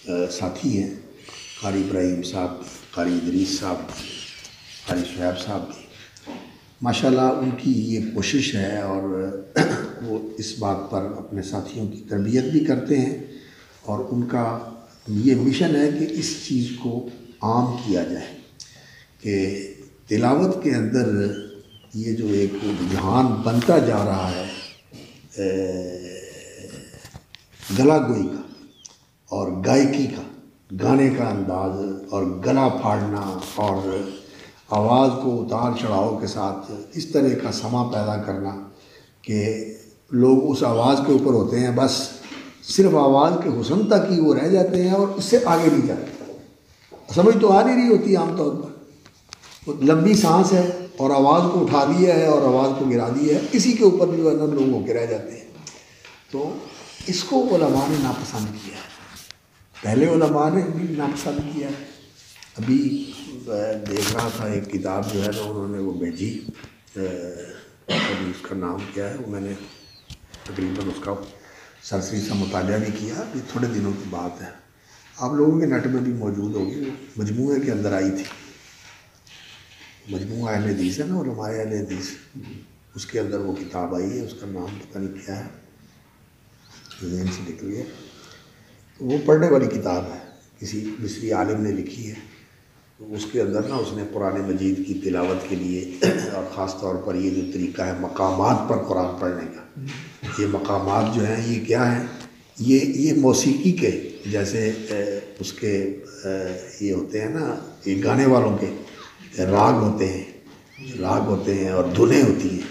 ساتھی ہیں، قاری ابراہیم صاحب بھی، قاری ادریس صاحب بھی، قاری شعیب صاحب بھی، ماشاءاللہ ان کی یہ کوشش ہے اور وہ اس بات پر اپنے ساتھیوں کی تربیت بھی کرتے ہیں، اور ان کا یہ مشن ہے کہ اس چیز کو عام کیا جائے کہ تلاوت کے اندر یہ جو ایک رجحان بنتا جا رہا ہے گلا گوئی کا اور گائکی کا، گانے کا انداز اور گلا پھاڑنا اور آواز کو اتار چڑھاؤ کے ساتھ اس طرح کا سما پیدا کرنا کہ لوگ اس آواز کے اوپر ہوتے ہیں، بس صرف آواز کے حسن تک ہی وہ رہ جاتے ہیں اور اس سے آگے نہیں جاتے۔ سمجھ تو آ نہیں رہی ہوتی عام طور پر، وہ لمبی سانس ہے اور آواز کو اٹھا دیا ہے اور آواز کو گرا دیا ہے، اسی کے اوپر جو ہے نا لوگ ہو کے رہ جاتے ہیں۔ تو اس کو علماء نے ناپسند کیا ہے، پہلے علماء نے بھی ناپسند کیا ہے۔ ابھی دیکھ رہا تھا ایک کتاب جو ہے نا انہوں نے وہ بھیجی، ابھی اس کا نام کیا ہے، وہ میں نے تقریباً اس کا سرسری سا مطالعہ بھی کیا، ابھی تھوڑے دنوں کی بات ہے، آپ لوگوں کے نیٹ میں بھی موجود ہوگی، وہ مجموعے کے اندر آئی تھی، مجموعہ اہل حدیث ہے نا، علماء اہل حدیث، اس کے اندر وہ کتاب آئی ہے، اس کا نام پتہ نہیں کیا ہے، ذہن سے نکل گیا، وہ پڑھنے والی کتاب ہے، کسی مصری عالم نے لکھی ہے، تو اس کے اندر نا اس نے قرآن مجید کی تلاوت کے لیے اور خاص طور پر یہ جو طریقہ ہے مقامات پر قرآن پڑھنے کا، یہ مقامات جو ہیں یہ کیا ہیں، یہ موسیقی کے جیسے اس کے یہ ہوتے ہیں نا، یہ گانے والوں کے راگ ہوتے ہیں اور دھنیں ہوتی ہیں،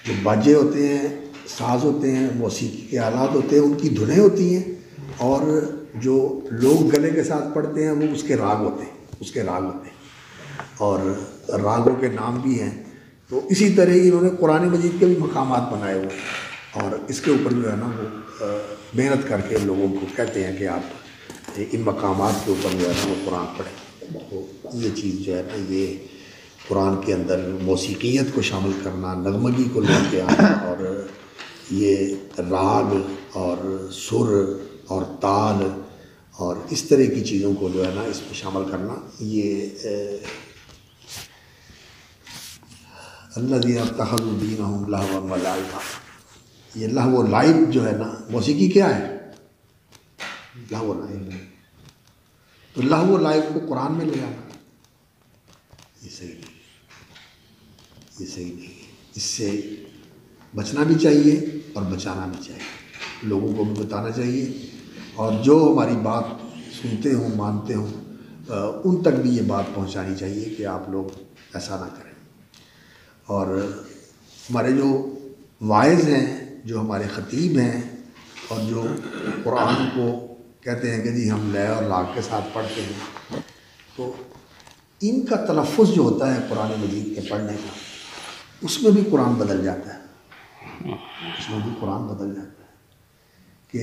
جو باجے ہوتے ہیں، ساز ہوتے ہیں، موسیقی کے آلات ہوتے ہیں، ان کی دھنیں ہوتی ہیں، اور جو لوگ گلے کے ساتھ پڑھتے ہیں وہ اس کے راگ ہوتے ہیں، اور راگوں کے نام بھی ہیں۔ تو اسی طرح ہی انہوں نے قرآن مجید کے بھی مقامات بنائے ہوئے ہیں، اور اس کے اوپر جو ہے نا وہ محنت کر کے لوگوں کو کہتے ہیں کہ آپ ان مقامات کے اوپر جو ہے نا وہ قرآن پڑھیں۔ تو یہ چیز جو ہے نا یہ قرآن کے اندر موسیقیت کو شامل کرنا، نغمگی کو لے کے آنا، اور یہ راگ اور سر اور تال اور اس طرح کی چیزوں کو جو ہے نا اس میں شامل کرنا، یہ الذین اتخذوا دینہم لہوا و لعبا، یہ لہو و لعب جو ہے نا، موسیقی کیا ہے؟ لہو و لعب، تو لہو و لعب کو قرآن میں لے آنا یہ صحیح نہیں ہے، اس سے بچنا بھی چاہیے اور بچانا بھی چاہیے، لوگوں کو بھی بتانا چاہیے، اور جو ہماری بات سنتے ہوں مانتے ہوں ان تک بھی یہ بات پہنچانی چاہیے کہ آپ لوگ ایسا نہ کریں۔ اور ہمارے جو واعظ ہیں، جو ہمارے خطیب ہیں، اور جو قرآن کو کہتے ہیں کہ جی ہم لے اور لاگ کے ساتھ پڑھتے ہیں، تو ان کا تلفظ جو ہوتا ہے قرآن مجید کے پڑھنے کا، اس میں بھی قرآن بدل جاتا ہے، کہ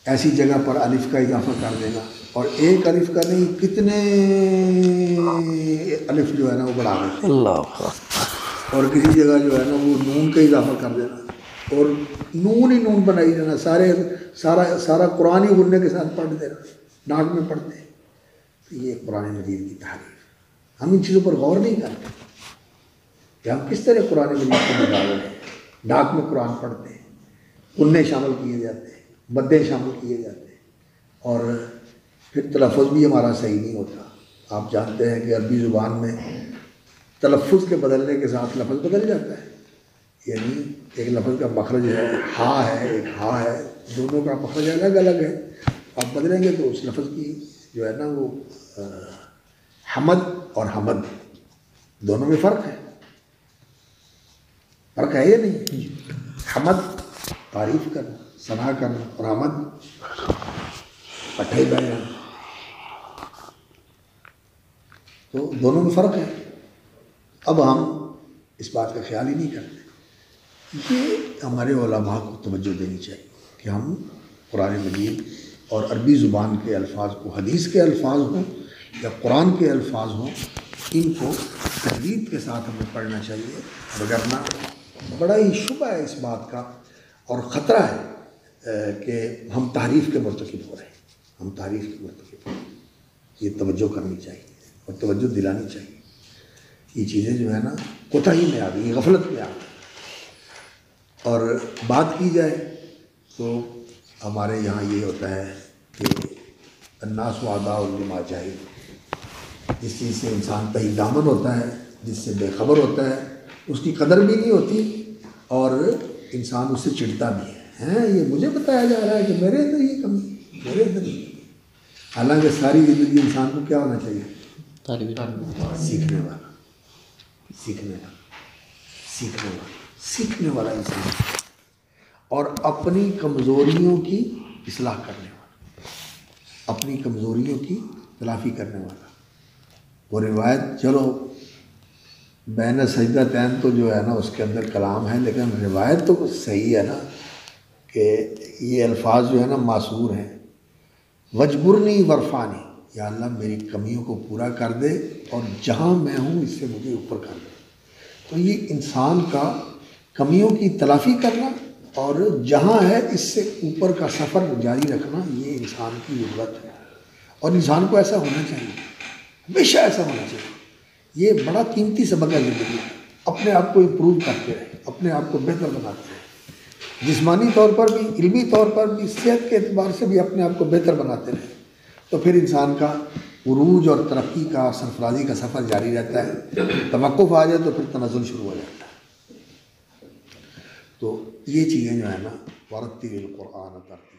ایسی جگہ پر الف کا اضافہ کر دے گا، اور ایک الف کا نہیں کتنے الف جو ہے نا وہ بڑھا دیتے ہیں، اور کسی جگہ جو ہے نا وہ نون کا اضافہ کر دینا اور نون ہی نون بنائی دینا، سارا قرآن ہی غننے کے ساتھ پڑھ دینا، ناک میں پڑھتے ہیں۔ تو یہ قرآن مجید کی تحریف، ہم ان چیزوں پر غور نہیں کرتے کہ ہم کس طرح قرآن مجید کو نکال رہے ہیں، ناک میں قرآن پڑھتے ہیں، غنّے شامل کیے جاتے ہیں، مدیں شامل کیے جاتے ہیں، اور پھر تلفظ بھی ہمارا صحیح نہیں ہوتا۔ آپ جانتے ہیں کہ عربی زبان میں تلفظ کے بدلنے کے ساتھ لفظ بدل جاتا ہے، یعنی ایک لفظ کا مخرج ہے، ہا ہے، ایک ہا ہے، دونوں کا مخرج الگ الگ ہے، آپ بدلیں گے تو اس لفظ کی جو ہے نا وہ حمد اور حمد دونوں میں فرق ہے یا نہیں؟ حمد تعریف کرنا، ثنا کرنا، اور حمد پٹھے بیان، تو دونوں میں فرق ہے۔ اب ہم اس بات کا خیال ہی نہیں کرتے، یہ ہمارے علماء کو توجہ دینی چاہیے کہ ہم قرآن مجید اور عربی زبان کے الفاظ کو، حدیث کے الفاظ ہوں یا قرآن کے الفاظ ہوں، ان کو تجوید کے ساتھ ہمیں پڑھنا چاہیے، وگرنہ بڑا ہی شبہ ہے اس بات کا اور خطرہ ہے کہ ہم تحریف کے مرتکب ہو رہے ہیں۔ ہم تعریف کے مرتکب ہیں. یہ توجہ کرنی چاہیے اور توجہ دلانی چاہیے. یہ چیزیں جو ہے نا کوتاہی میں آ گئی، غفلت میں آ گئی. اور بات کی جائے تو ہمارے یہاں یہ ہوتا ہے کہ الناس اعداء لما جہل، جس چیز سے انسان تہی دامن ہوتا ہے، جس سے بے خبر ہوتا ہے، اس کی قدر بھی نہیں ہوتی اور انسان اس سے چڑھتا بھی ہے. یہ مجھے بتایا جا رہا ہے کہ میرے اندر یہ کمی، میرے اندر یہ. حالانکہ ساری زندگی انسان کو کیا ہونا چاہیے؟ سیکھنے والا، سیکھنے والا، سیکھنے والا، سیکھنے والا انسان، اور اپنی کمزوریوں کی اصلاح کرنے والا، اپنی کمزوریوں کی تلافی کرنے والا. وہ روایت چلو بین سجدتین تو جو ہے نا اس کے اندر کلام ہے، لیکن روایت تو صحیح ہے نا کہ یہ الفاظ جو ہے نا معصور ہیں. وجبرنی ورفانی، یا اللہ میری کمیوں کو پورا کر دے اور جہاں میں ہوں اس سے مجھے اوپر کر دے. تو یہ انسان کا کمیوں کی تلافی کرنا اور جہاں ہے اس سے اوپر کا سفر جاری رکھنا، یہ انسان کی ضرورت ہے. اور انسان کو ایسا ہونا چاہیے، ہمیشہ ایسا ہونا چاہیے. یہ بڑا قیمتی سبق ہے زندگی میں. اپنے آپ کو امپروو کرتے رہیں، اپنے آپ کو بہتر بناتے رہیں، جسمانی طور پر بھی، علمی طور پر بھی، صحت کے اعتبار سے بھی اپنے آپ کو بہتر بناتے رہیں. تو پھر انسان کا عروج اور ترقی کا، سرفرازی کا سفر جاری رہتا ہے. توقف آ جائے تو پھر تنزل شروع ہو جاتا ہے. تو یہ چیزیں جو ہے نا ورتل القرآن ترتیلا.